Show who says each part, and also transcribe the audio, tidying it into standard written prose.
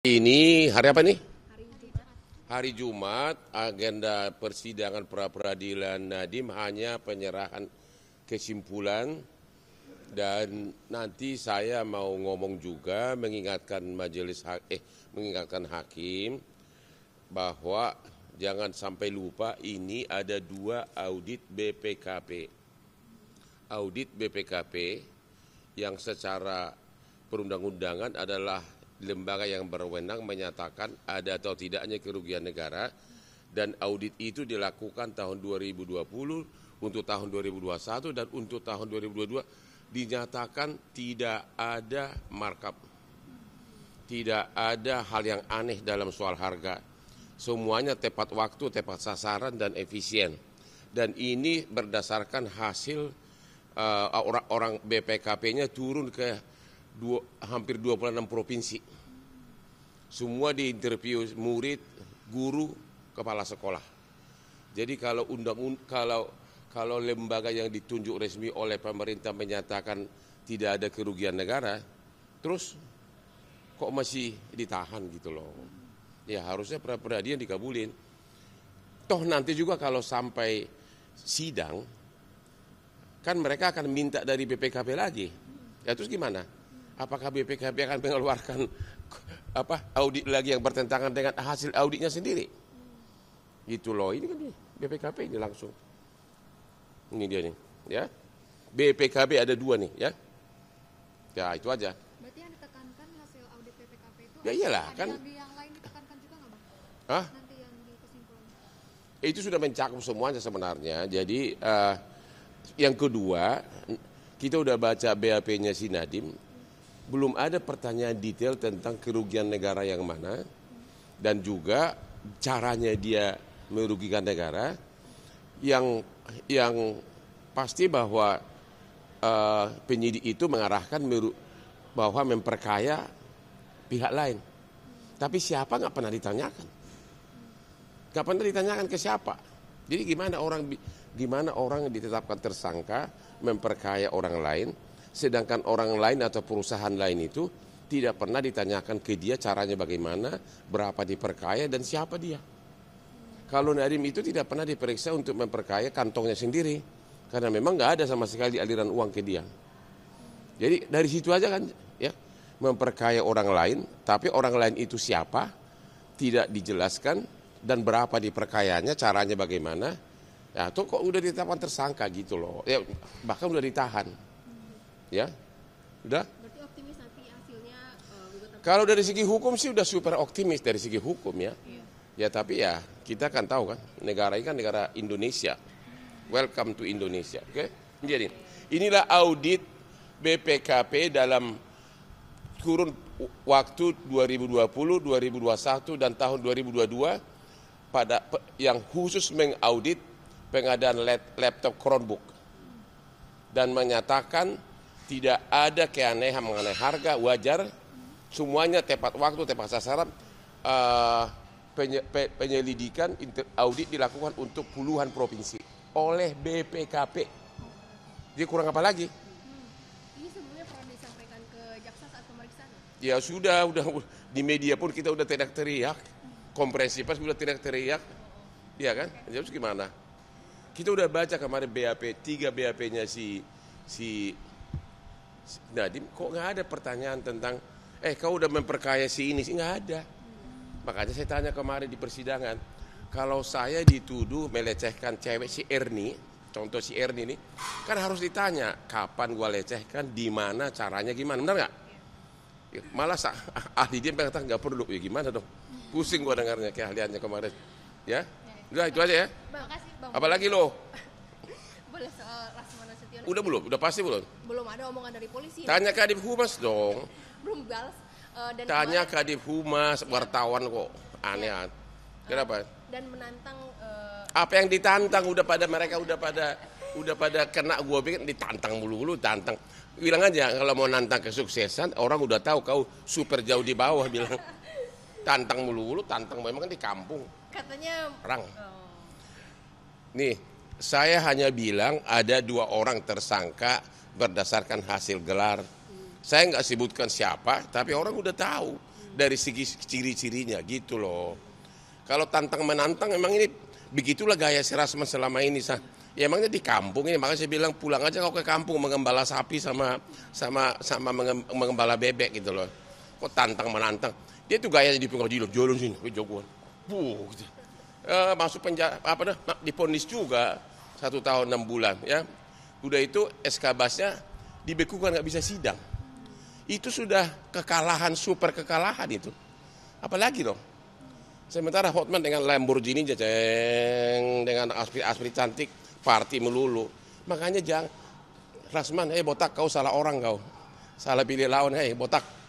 Speaker 1: Ini hari apa nih? Hari Jumat, agenda persidangan pra-peradilan Nadiem hanya penyerahan kesimpulan dan nanti saya mau ngomong juga mengingatkan mengingatkan hakim bahwa jangan sampai lupa ini ada 2 audit BPKP. Audit BPKP yang secara perundang-undangan adalah lembaga yang berwenang menyatakan ada atau tidaknya kerugian negara, dan audit itu dilakukan tahun 2020 untuk tahun 2021 dan untuk tahun 2022 dinyatakan tidak ada markup, tidak ada hal yang aneh dalam soal harga, semuanya tepat waktu, tepat sasaran dan efisien, dan ini berdasarkan hasil orang BPKP-nya turun ke hampir 26 provinsi. Semua diinterview murid, guru, kepala sekolah. Jadi kalau lembaga yang ditunjuk resmi oleh pemerintah menyatakan tidak ada kerugian negara, terus kok masih ditahan gitu loh. Ya harusnya pra-peradilan dikabulin. Toh nanti juga kalau sampai sidang, kan mereka akan minta dari BPKP lagi. Ya terus gimana? Apakah BPKP akan mengeluarkan audit lagi yang bertentangan dengan hasil auditnya sendiri? Gitu loh, ini kan BPKP ini langsung. Ini dia nih, ya. BPKP ada 2 nih, ya. Ya itu aja.
Speaker 2: Berarti yang ditekankan hasil audit BPKP itu
Speaker 1: ya iyalah,
Speaker 2: ada
Speaker 1: kan.
Speaker 2: yang lain ditekankan juga nggak, Bang?
Speaker 1: Hah?
Speaker 2: Nanti yang di kesimpulan.
Speaker 1: Itu sudah mencakup semuanya sebenarnya. Jadi yang kedua, kita udah baca BAP-nya si Nadiem. Belum ada pertanyaan detail tentang kerugian negara yang mana dan juga caranya dia merugikan negara. Yang pasti bahwa penyidik itu mengarahkan bahwa memperkaya pihak lain. Tapi siapa nggak pernah ditanyakan. Nggak pernah ditanyakan ke siapa. Jadi gimana orang ditetapkan tersangka memperkaya orang lain, sedangkan orang lain atau perusahaan lain itu tidak pernah ditanyakan ke dia caranya bagaimana, berapa diperkaya dan siapa dia. Kalau Nadiem itu tidak pernah diperiksa untuk memperkaya kantongnya sendiri, karena memang nggak ada sama sekali aliran uang ke dia. Jadi dari situ aja kan, ya, memperkaya orang lain, tapi orang lain itu siapa tidak dijelaskan dan berapa diperkayanya, caranya bagaimana. Ya, tuh kok udah ditetapkan tersangka gitu loh, ya, bahkan udah ditahan. Ya, udah.
Speaker 2: Berarti optimis nanti hasilnya
Speaker 1: Kalau dari segi hukum sih udah super optimis dari segi hukum ya. Ya tapi ya kita kan tahu kan negara ini kan negara Indonesia. Welcome to Indonesia, oke? Jadi inilah audit BPKP dalam kurun waktu 2020, 2021 dan tahun 2022 yang khusus mengaudit pengadaan laptop Chromebook dan menyatakan tidak ada keanehan mengenai harga, wajar, semuanya tepat waktu, tepat sasaran. Penyelidikan audit dilakukan untuk puluhan provinsi oleh BPKP. Jadi kurang apa lagi?
Speaker 2: Ini sebelumnya pernah disampaikan ke jaksa saat pemeriksaan?
Speaker 1: Ya sudah di media pun kita udah teriak-teriak, konferensi pers udah teriak-teriak, ya kan? Jadi gimana? Kita udah baca kemarin 3 BAP-nya si Nadiem, kok nggak ada pertanyaan tentang kau udah memperkaya si ini, nggak ada. Makanya saya tanya kemarin di persidangan, kalau saya dituduh melecehkan cewek si Erni, contoh si Erni ini, kan harus ditanya kapan gua lecehkan, di mana, caranya gimana, benar nggak? Malah ahli dia mengatakan nggak perlu, ya gimana dong? Pusing gua dengarnya keahliannya kemarin, ya. Udah itu aja ya.
Speaker 2: Bang, makasih, Bang.
Speaker 1: Apalagi lo?
Speaker 2: Boleh soal Laksamana Setiono?
Speaker 1: Udah belum? Udah pasti belum?
Speaker 2: Belum ada omongan dari polisi.
Speaker 1: Tanya Kadif Humas dong.
Speaker 2: Belum balas. Dan
Speaker 1: Tanya
Speaker 2: kemarin,
Speaker 1: Kadif Humas, wartawan kok aneh. Kenapa?
Speaker 2: dan menantang
Speaker 1: Apa yang ditantang mereka udah pada kena, gua pikir ditantang mulu tantang. Bilang aja kalau mau nantang kesuksesan, orang udah tahu kau super jauh di bawah, bilang tantang mulu tantang memang kan di kampung.
Speaker 2: katanya
Speaker 1: Perang. Nih, saya hanya bilang ada 2 orang tersangka berdasarkan hasil gelar. Saya nggak sebutkan siapa, tapi orang udah tahu. dari segi ciri-cirinya gitu loh. Kalau tantang menantang emang ini begitulah gaya si Rasman selama ini. Ya emangnya di kampung ini, makanya saya bilang pulang aja kau ke kampung mengembala sapi sama mengembala bebek gitu loh. Kok tantang menantang? Dia tuh gayanya di pengadilan, jalan sini, jagoan. Gitu. Masuk penjara, diponis juga 1 tahun 6 bulan ya. Udah itu SK Basnya dibekukan, nggak bisa sidang. Itu sudah kekalahan, super kekalahan itu. Apalagi dong. Sementara Hotman dengan Lamborghini jajeng, dengan aspri cantik, party melulu. Makanya jangan, Rasman, botak kau salah orang kau. Salah pilih lawan, botak.